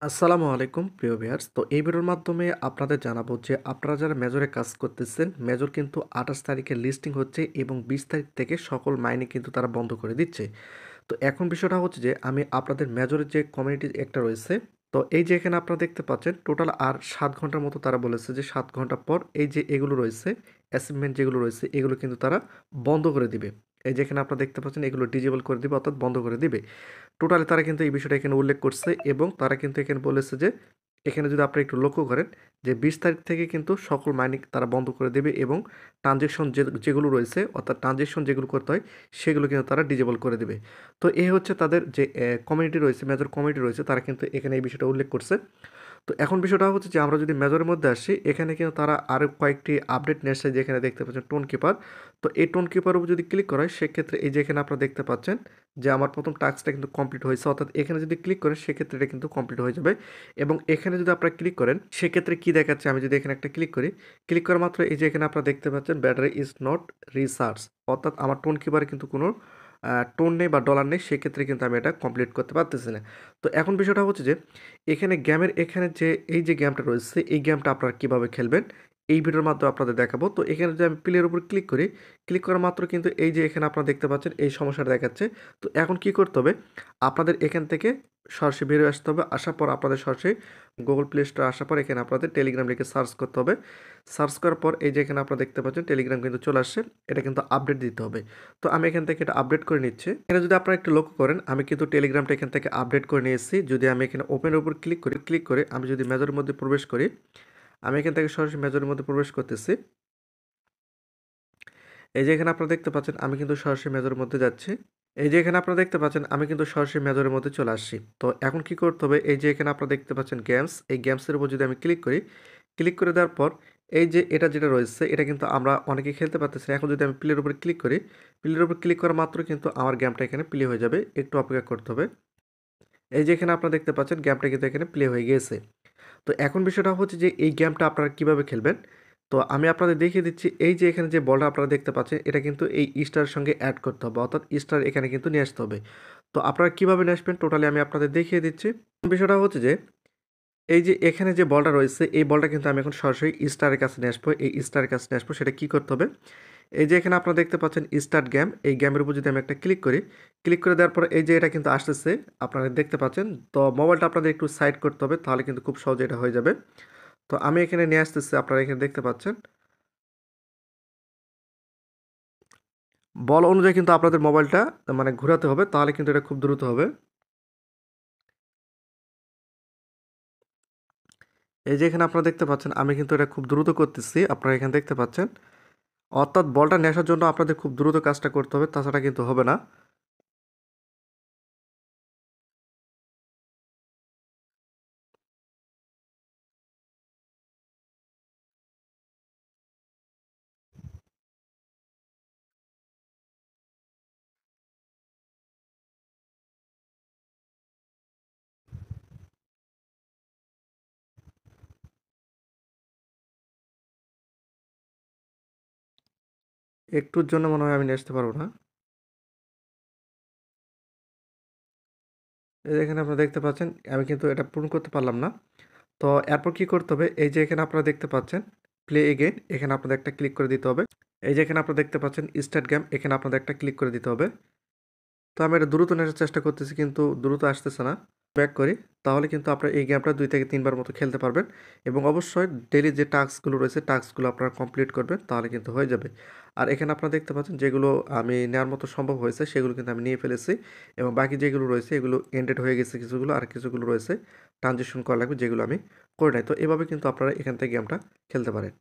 আসসালামু আলাইকুম প্রিয় ভিউয়ার্স। তো এই ভিডিওর মাধ্যমে আপনাদের জানাবো যে আপনারা যারা মেজরে কাজ করতেছেন, মেজর কিন্তু ২৮ তারিখে লিস্টিং হচ্ছে এবং ২০ তারিখ থেকে সকল মাইনে কিন্তু তারা বন্ধ করে দিচ্ছে। তো এখন বিষয়টা হচ্ছে যে আমি আপনাদের মেজরের যে কমিউনিটি একটা রয়েছে, তো এই যে এখানে আপনারা দেখতে পাচ্ছেন টোটাল আর ৭ ঘন্টার মতো তারা বলেছে যে ৭ ঘন্টা পর এই যে এগুলো রয়েছে, অ্যাসাইনমেন্ট যেগুলো রয়েছে এগুলো কিন্তু তারা বন্ধ করে দিবে। এই যে এখানে আপনারা দেখতে পাচ্ছেন এগুলো ডিজেবল করে দিবে অর্থাৎ বন্ধ করে দিবে। টোটালি তারা কিন্তু এই বিষয়টা এখানে উল্লেখ করছে এবং তারা কিন্তু এখানে বলেছে যে এখানে যদি আপনারা একটু লক্ষ্য করেন যে ২০ তারিখ থেকে কিন্তু সকল মাইনিং তারা বন্ধ করে দেবে এবং ট্রানজেকশন যেগুলো রয়েছে অর্থাৎ ট্রানজেকশন যেগুলো করতে হয় সেগুলো কিন্তু তারা ডিজেবল করে দেবে। তো এই হচ্ছে তাদের যে কমিউনিটি রয়েছে, মেজর কমিউনিটি রয়েছে তারা কিন্তু এখানে এই বিষয়টা উল্লেখ করছে। তো এখন বিষয়টা হচ্ছে যে আমরা যদি মেজরের মধ্যে আসি এখানে কিন্তু তারা আরও কয়েকটি আপডেট নিয়ে আসছে, যেখানে দেখতে পাচ্ছেন টোন কিপার। তো এই টোন কিপারের উপর যদি ক্লিক করা হয় সেক্ষেত্রে এই যে এখানে আপনারা দেখতে পাচ্ছেন যে আমার প্রথম টাস্কটা কিন্তু কমপ্লিট হয়েছে, অর্থাৎ এখানে যদি ক্লিক করেন সেক্ষেত্রে এটা কিন্তু কমপ্লিট হয়ে যাবে। এবং এখানে যদি আপনারা ক্লিক করেন সেক্ষেত্রে কি দেখাচ্ছে, আমি যদি এখানে একটা ক্লিক করি, ক্লিক করা মাত্র এই যে এখানে আপনারা দেখতে পাচ্ছেন ব্যাটারি ইজ নট রিচার্জ, অর্থাৎ আমার টোন কিপারে কিন্তু কোনো টোন নেই বা ডলার নেই, সেক্ষেত্রে কিন্তু আমি এটা কমপ্লিট করতে পারতেছি না। তো এখন বিষয়টা হচ্ছে যে এখানে গেমের এখানে যে এই যে গেমটা রয়েছে এই গেমটা আপনারা কীভাবে খেলবেন এই ভিডিওর মাধ্যমে আপনাদের দেখাবো। তো এখানে যদি আমি প্লের উপর ক্লিক করি, ক্লিক করা মাত্র কিন্তু এই যে এখানে আপনারা দেখতে পাচ্ছেন এই সমস্যাটা দেখাচ্ছে। তো এখন কি করতে হবে, আপনাদের এখান থেকে সরাসরি বেরিয়ে আসতে হবে। আসার পর আপনাদের সরাসরি গুগল প্লে স্টোর আসার পর এখানে আপনাদের টেলিগ্রাম লিখে সার্চ করতে হবে। সার্চ করার পর এই যে এখানে আপনারা দেখতে পাচ্ছেন টেলিগ্রাম কিন্তু চলে আসছে, এটা কিন্তু আপডেট দিতে হবে। তো আমি এখান থেকে এটা আপডেট করে নিচ্ছি। এখানে যদি আপনারা একটু লক্ষ্য করেন আমি কিন্তু টেলিগ্রামটা এখান থেকে আপডেট করে নিয়েছি। যদি আমি এখানে ওপেনের উপর ক্লিক করে আমি যদি মেজরের মধ্যে প্রবেশ করি, আমি এখান থেকে সরাসরি মেজরের মধ্যে প্রবেশ করতেছি। এই যে এখানে আপনারা দেখতে পাচ্ছেন আমি কিন্তু সরাসরি মেজরের মধ্যে যাচ্ছি। এই যে এখানে আপনারা দেখতে পাচ্ছেন আমি কিন্তু সরাসরি মেজরের মধ্যে চলে আসছি। তো এখন কি করতে হবে, এই যে এখানে আপনারা দেখতে পাচ্ছেন গেমস, এই গেমসের উপর যদি আমি ক্লিক করি, ক্লিক করে দেওয়ার পর এই যে এটা যেটা রয়েছে এটা কিন্তু আমরা অনেকেই খেলতে পারতেছি না। এখন যদি আমি প্লের উপর ক্লিক করি, প্লের উপর ক্লিক করা মাত্র কিন্তু আমার গেমটা এখানে প্লে হয়ে যাবে। একটু অপেক্ষা করতে হবে। এই যে এখানে আপনারা দেখতে পাচ্ছেন গেমটা কিন্তু এখানে প্লে হয়ে গিয়েছে। তো এখন বিষয়টা হচ্ছে যে এই গেমটা আপনারা কিভাবে খেলবেন। তো আমি আপনাদের দেখিয়ে দিচ্ছি, এই যে এখানে যে বলটা আপনারা দেখতে পাচ্ছেন এটা কিন্তু এই স্টারের সঙ্গে অ্যাড করতে হবে, অর্থাৎ স্টার এখানে কিন্তু নিয়ে আসতে হবে। তো আপনারা কিভাবে নিয়ে আসবেন টোটালি আমি আপনাদের দেখিয়ে দিচ্ছি। বিষয়টা হচ্ছে যে এই যে এখানে যে বলটা রয়েছে এই বলটা কিন্তু আমি এখন সরাসরি স্টারের কাছে নিয়ে আসবো। এই স্টারের কাছে নিয়ে আসবো, সেটা কি করতে হবে, এই যে এখানে আপনারা দেখতে পাচ্ছেন স্টার্ট গেম, এই গেমের উপর যদি আমি একটা ক্লিক করি, ক্লিক করে দেওয়ার পরে এই যে এটা কিন্তু আসতেছে আপনারা দেখতে পাচ্ছেন। তো মোবাইলটা আপনাদের একটু সাইড করতে হবে, তাহলে কিন্তু খুব সহজে এটা হয়ে যাবে। তো আমি এখানে নিয়ে আসতেছি, আপনারা এখানে দেখতে পাচ্ছেন বল অনুযায়ী কিন্তু আপনাদের মোবাইলটা মানে ঘোরাতে হবে, তাহলে কিন্তু এটা খুব দ্রুত হবে। এই যে এখানে আপনারা দেখতে পাচ্ছেন আমি কিন্তু এটা খুব দ্রুত করতেছি, আপনারা এখানে দেখতে পাচ্ছেন। অর্থাৎ বলটা নিয়ে আসার জন্য আপনাদের খুব দ্রুত কাজটা করতে হবে, তাছাড়া কিন্তু হবে না। একটুর জন্য মনে হয় আমি নিয়ে আসতে পারবো না। এই যে এখানে আপনারা দেখতে পাচ্ছেন আমি কিন্তু এটা পূরণ করতে পারলাম না। তো এরপর কি করতে হবে, এই যে এখানে আপনারা দেখতে পাচ্ছেন প্লে এগেইন, এখানে আপনাদের একটা ক্লিক করে দিতে হবে। এই যে এখানে আপনারা দেখতে পাচ্ছেন স্টার্ট গেম, এখানে আপনাদের একটা ক্লিক করে দিতে হবে। তো আমি এটা দ্রুত নেওয়ার চেষ্টা করতেছি কিন্তু দ্রুত আসতেছে না। ব্যাক করি, তাহলে কিন্তু আপনারা এই গেমটা ২ থেকে ৩ বার মতো খেলতে পারবেন এবং অবশ্যই ডেইলি যে টাস্কগুলো রয়েছে টাস্কগুলো আপনারা কমপ্লিট করবেন, তাহলে কিন্তু হয়ে যাবে। আর এখানে আপনারা দেখতে পাচ্ছেন যেগুলো আমি নেওয়ার মতো সম্ভব হয়েছে সেগুলো কিন্তু আমি নিয়ে ফেলেছি এবং বাকি যেগুলো রয়েছে এগুলো এন্ডেড হয়ে গেছে কিছুগুলো, আর কিছুগুলো রয়েছে ট্রানজিশন করা লাগবে যেগুলো আমি করে নাই। তো এভাবে কিন্তু আপনারা এখান থেকে গেমটা খেলতে পারেন।